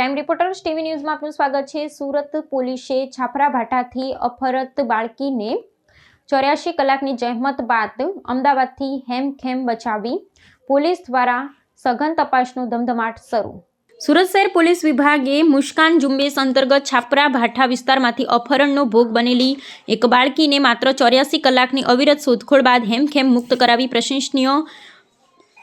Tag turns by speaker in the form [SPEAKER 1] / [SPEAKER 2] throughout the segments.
[SPEAKER 1] Crime reporters TV ન્યૂઝમાં આપનું સ્વાગત છે। સુરત પોલીસે છાપરા ભાટાથી અપહરત બાળકીને 84 કલાકની જહેમત બાદ અમદાવાદથી હેમખેમ બચાવી પોલીસ દ્વારા સઘન તપાસનો ધમધમાટ શરૂ। સુરત શહેર પોલીસ વિભાગે મુસ્કાન ઝુંબેશ અંતર્ગત છાપરા ભાઠા વિસ્તારમાંથી અપહરણનો ભોગ બનેલી એક બાળકીને માત્ર 84 કલાકની અવિરત શોધખોળ બાદ હેમખેમ મુક્ત કરાવી પ્રશંસનીય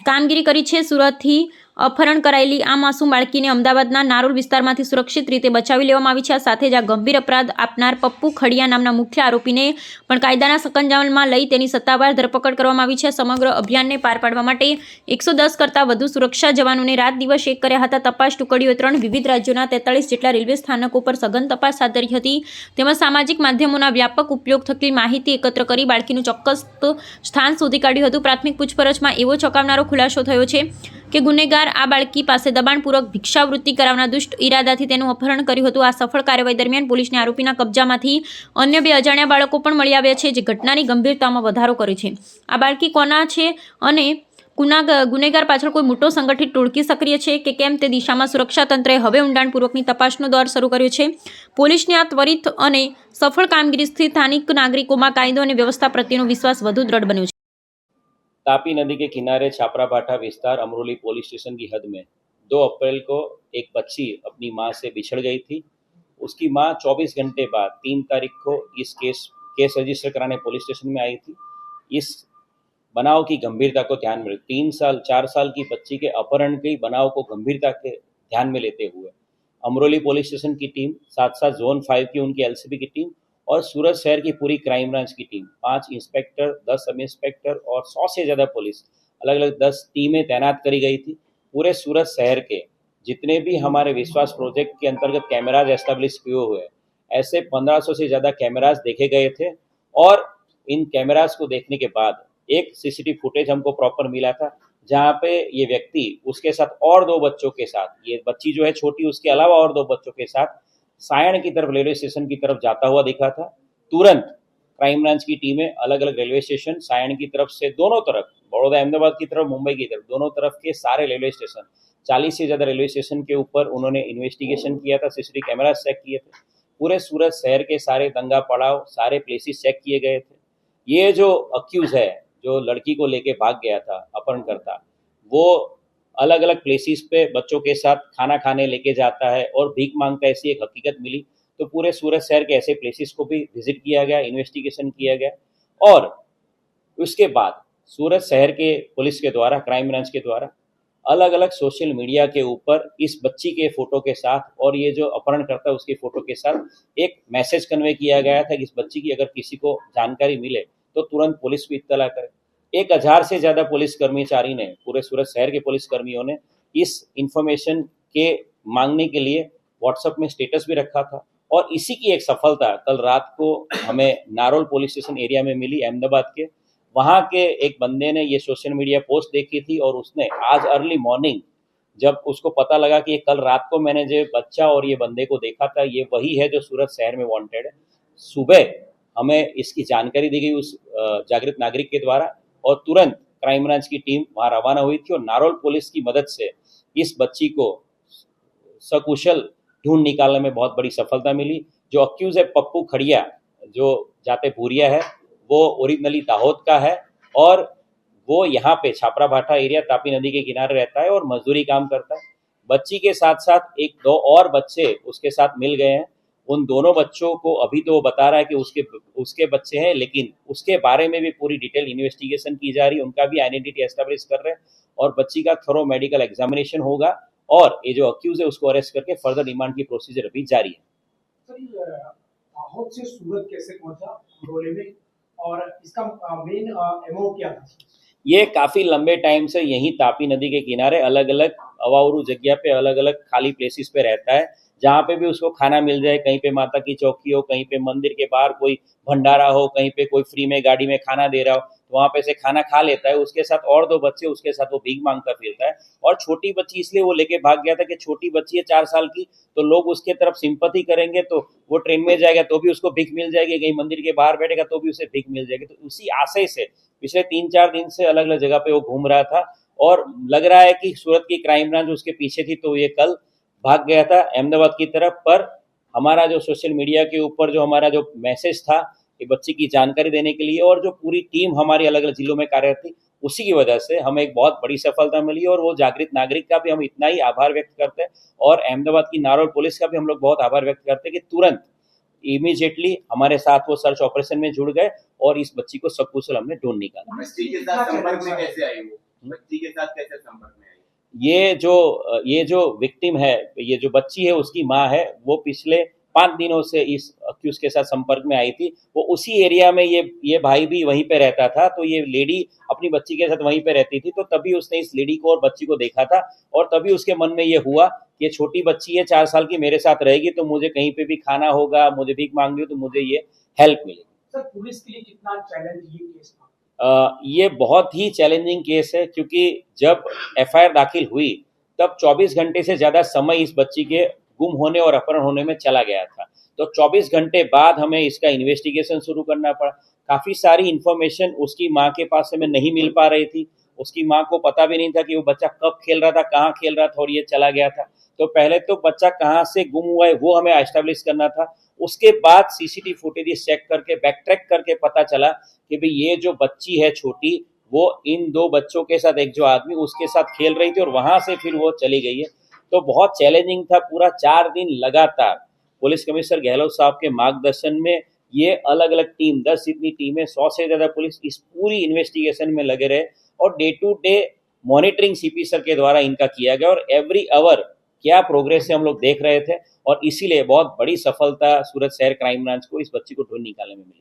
[SPEAKER 1] કામગીરી કરી છે। સુરતથી अपहरण करायेली आ मासूम बाळकीने अमदावादना नारोल विस्तारमांथी सुरक्षित रीते बचावी लेवामां आवी छे। साथे ज आ गंभीर अपराध आपनार पप्पू खड़िया नामना मुख्य आरोपीने पण कायदाना सकंजामां लई तेनी सत्तावार धरपकड़ करवामां आवी छे। समग्र अभियानने पार पाडवा माटे 110 करता वधु सुरक्षा जवानोने रात दिवस एक कर्या हता। तपास टुकड़ीओए 3 विविध राज्योना 43 जेटला रेलवे स्थानકો पर सघन तपास हाथ धरी हती। तेमज सामाजिक माध्यमोना व्यापक उपयोग थकी माहिती एकत्र करी बाळकीनुं ચોક્કસ स्थान शोधी काढ्युं हतुं। प्राथमिक पूछपरछमां एवो ચોંકાવનારો खुलासो थयो छे કે ગુનેગાર આ બાળકી પાસે દબાણપૂર્વક ભિક્ષાવૃત્તિ કરાવવાના દુષ્ટ ઈરાદાથી તેનું અપહરણ કર્યું હતું। આ સફળ કાર્યવાહી દરમિયાન પોલીસને આરોપીના કબજામાંથી અન્ય 2 અજાણ્યા બાળકો પણ મળી આવ્યા છે, જે ઘટનાની ગંભીરતામાં વધારો કરે છે। આ બાળકી કોના છે અને ગુનેગાર પાછળ કોઈ મોટો સંગઠિત ટોળકી સક્રિય છે કે કેમ તે દિશામાં સુરક્ષા તંત્રએ હવે ઊંડાણપૂર્વકની તપાસનો દોર શરૂ કર્યો છે। પોલીસની આ ત્વરિત અને સફળ કામગીરીથી સ્થાનિક નાગરિકોમાં કાયદો અને વ્યવસ્થા પ્રત્યેનો વિશ્વાસ વધુ દૃઢ બન્યો છે।
[SPEAKER 2] तापी नदी के किनारे छापरा भाठा विस्तार अमरोली पुलिस स्टेशन की हद में 2 अप्रैल को एक बच्ची अपनी मां से बिछड़ गई थी। उसकी मां 24 घंटे बाद 3 तारीख को इस केस रजिस्टर कराने पुलिस स्टेशन में आई थी। इस बनाव की गंभीरता को ध्यान में 4 साल की बच्ची के अपहरण के बनाव को गंभीरता के ध्यान में लेते हुए अमरोली पुलिस स्टेशन की टीम, साथ साथ जोन 5 की उनकी एलसीबी की टीम और सूरत शहर की पूरी क्राइम ब्रांच की टीम, 5 इंस्पेक्टर, 10 सब इंस्पेक्टर और 100 से ज़्यादा पुलिस, अलग अलग 10 टीमें तैनात करी गई थी। पूरे सूरत शहर के जितने भी हमारे विश्वास प्रोजेक्ट के अंतर्गत कैमराज एस्टेब्लिश किए हुए ऐसे 1500 से ज़्यादा कैमराज देखे गए थे। और इन कैमराज को देखने के बाद एक सीसीटीवी फुटेज हमको प्रॉपर मिला था, जहाँ पे ये व्यक्ति उसके साथ और 2 बच्चों के साथ, ये बच्ची जो है छोटी, उसके अलावा और 2 बच्चों के साथ सायण की तरफ रेलवे स्टेशन की तरफ जाता हुआ दिखा था। तुरंत क्राइम ब्रांच की टीमें अलग अलग रेलवे स्टेशन सायण की तरफ से दोनों तरफ, बड़ौदा अहमदाबाद की तरफ, मुंबई की तरफ, दोनों तरफ के सारे रेलवे स्टेशन 40 से ज़्यादा रेलवे स्टेशन के ऊपर उन्होंने इन्वेस्टिगेशन किया था, सीसीटीवी कैमरा चेक किए थे। पूरे सूरत शहर के सारे दंगा पड़ाव, सारे प्लेसेस चेक किए गए थे। ये जो अक्यूज है, जो लड़की को लेके भाग गया था अपहरणकर्ता, वो अलग अलग प्लेसेस पे बच्चों के साथ खाना खाने लेके जाता है और भीख मांगता है, ऐसी एक हकीकत मिली। तो पूरे सूरत शहर के ऐसे प्लेसेस को भी विजिट किया गया, इन्वेस्टिगेशन किया गया और उसके बाद सूरत शहर के पुलिस के द्वारा, क्राइम ब्रांच के द्वारा अलग अलग सोशल मीडिया के ऊपर इस बच्ची के फ़ोटो के साथ और ये जो अपहरण करता है उसकी फ़ोटो के साथ एक मैसेज कन्वे किया गया था कि इस बच्ची की अगर किसी को जानकारी मिले तो तुरंत पुलिस को इत्तला करे। 1000 से ज़्यादा पुलिस कर्मचारी ने, पूरे सूरत शहर के पुलिस कर्मियों ने इस इंफॉर्मेशन के मांगने के लिए व्हाट्सएप में स्टेटस भी रखा था। और इसी की एक सफलता कल रात को हमें नारोल पुलिस स्टेशन एरिया में मिली, अहमदाबाद के। वहाँ के एक बंदे ने ये सोशल मीडिया पोस्ट देखी थी और उसने आज अर्ली मॉर्निंग जब उसको पता लगा कि कल रात को मैंने जो बच्चा और ये बंदे को देखा था, ये वही है जो सूरत शहर में वांटेड है, सुबह हमें इसकी जानकारी दी गई उस जागृत नागरिक के द्वारा और तुरंत क्राइम ब्रांच की टीम वहाँ रवाना हुई थी और नारोल पुलिस की मदद से इस बच्ची को सकुशल ढूंढ निकालने में बहुत बड़ी सफलता मिली। जो अक्यूज है पप्पू खड़िया, जो जाते भूरिया है, वो ओरिजिनली दाहोद का है और वो यहाँ पे छापरा भाठा एरिया तापी नदी के किनारे रहता है और मजदूरी काम करता है। बच्ची के साथ साथ 1-2 और बच्चे उसके साथ मिल गए हैं। उन दोनों बच्चों को अभी तो वो बता रहा है कि उसके बच्चे हैं, लेकिन उसके बारे में भी पूरी डिटेल इन्वेस्टिगेशन की जा रही है, उनका भी आइडेंटिटी एस्टेब्लिश कर रहे हैं और बच्ची का थोरो मेडिकल एग्जामिनेशन होगा और ये जो अक्यूज है उसको अरेस्ट करके फर्दर रिमांड की प्रोसीजर अभी जारी है।
[SPEAKER 3] दाहोद से सूरत कैसे पहुंचा अमरोली में और इसका मेन एमओ क्या था?
[SPEAKER 2] ये काफ़ी लंबे टाइम से यहीं तापी नदी के किनारे अलग अलग अवावरू जगह पे, अलग अलग खाली प्लेसेस पे रहता है, जहाँ पे भी उसको खाना मिल जाए। कहीं पे माता की चौकी हो, कहीं पे मंदिर के बाहर कोई भंडारा हो, कहीं पे कोई फ्री में गाड़ी में खाना दे रहा हो, तो वहाँ पे से खाना खा लेता है। उसके साथ और 2 बच्चे, उसके साथ वो भीख मांगता फिरता है। और छोटी बच्ची इसलिए वो लेके भाग गया था कि छोटी बच्ची है 4 साल की, तो लोग उसके तरफ सिंपैथी करेंगे तो वो ट्रेन में जाएगा तो भी उसको भीख मिल जाएगी, कहीं मंदिर के बाहर बैठेगा तो भी उसे भीख मिल जाएगी। तो उसी आशय से पिछले 3-4 दिन से अलग अलग जगह पे वो घूम रहा था और लग रहा है कि सूरत की क्राइम ब्रांच उसके पीछे थी। तो ये कल भाग गया था अहमदाबाद की तरफ। पर हमारा जो सोशल मीडिया के ऊपर जो हमारा जो मैसेज था कि बच्चे की जानकारी देने के लिए, और जो पूरी टीम हमारी अलग अलग जिलों में कार्यरत थी, उसी की वजह से हमें एक बहुत बड़ी सफलता मिली। और वो जागृत नागरिक का भी हम इतना ही आभार व्यक्त करते हैं, और अहमदाबाद की नारोल पुलिस का भी हम लोग बहुत आभार व्यक्त करते हैं कि तुरंत इमीडिएटली हमारे साथ वो सर्च ऑपरेशन में जुड़ गए और इस बच्ची को सकुशल हमने ढूंढ निकाला।
[SPEAKER 4] बच्ची के साथ संपर्क में कैसे आई वो? बच्ची के साथ कैसे संपर्क में आई?
[SPEAKER 2] ये जो विक्टिम है, ये जो बच्ची है, उसकी माँ है, वो पिछले 5 दिनों से इस अक्यूज के साथ संपर्क में आई थी। वो उसी एरिया में, ये भाई भी वहीं पे रहता था, तो ये लेडी अपनी बच्ची के साथ वहीं पे रहती थी। तो तभी उसने इस लेडी को और बच्ची को देखा था, और तभी उसके मन में ये हुआ कि ये छोटी बच्ची है 4 साल की, मेरे साथ रहेगी तो मुझे कहीं पे भी खाना होगा, मुझे भीख मांगनी हो तो मुझे ये हेल्प मिलेगी।
[SPEAKER 3] सर, पुलिस के लिए कितना चैलेंज ये केस था?
[SPEAKER 2] ये बहुत ही चैलेंजिंग केस है, क्योंकि जब एफआईआर दाखिल हुई तब 24 घंटे से ज़्यादा समय इस बच्ची के गुम होने और अपहरण होने में चला गया था। तो 24 घंटे बाद हमें इसका इन्वेस्टिगेशन शुरू करना पड़ा। काफ़ी सारी इन्फॉर्मेशन उसकी माँ के पास हमें नहीं मिल पा रही थी। उसकी माँ को पता भी नहीं था कि वो बच्चा कब खेल रहा था, कहाँ खेल रहा था और ये चला गया था। तो पहले तो बच्चा कहाँ से गुम हुआ है वो हमें एस्टेब्लिश करना था। उसके बाद सीसीटीवी फुटेज चेक करके, बैक ट्रैक करके पता चला कि भाई ये जो बच्ची है छोटी, वो इन 2 बच्चों के साथ, एक जो आदमी उसके साथ खेल रही थी और वहां से फिर वो चली गई है। तो बहुत चैलेंजिंग था। पूरा 4 दिन लगातार पुलिस कमिश्नर गहलोत साहब के मार्गदर्शन में ये अलग अलग टीम, 10 जितनी टीमें, 100 से ज़्यादा पुलिस इस पूरी इन्वेस्टिगेशन में लगे रहे, और day to day monitoring CP sir के द्वारा इनका किया गया, और एवरी आवर क्या प्रोग्रेस है हम लोग देख रहे थे। और इसीलिए बहुत बड़ी सफलता सूरत शहर क्राइम ब्रांच को इस बच्ची को ढूंढ निकालने में मिली।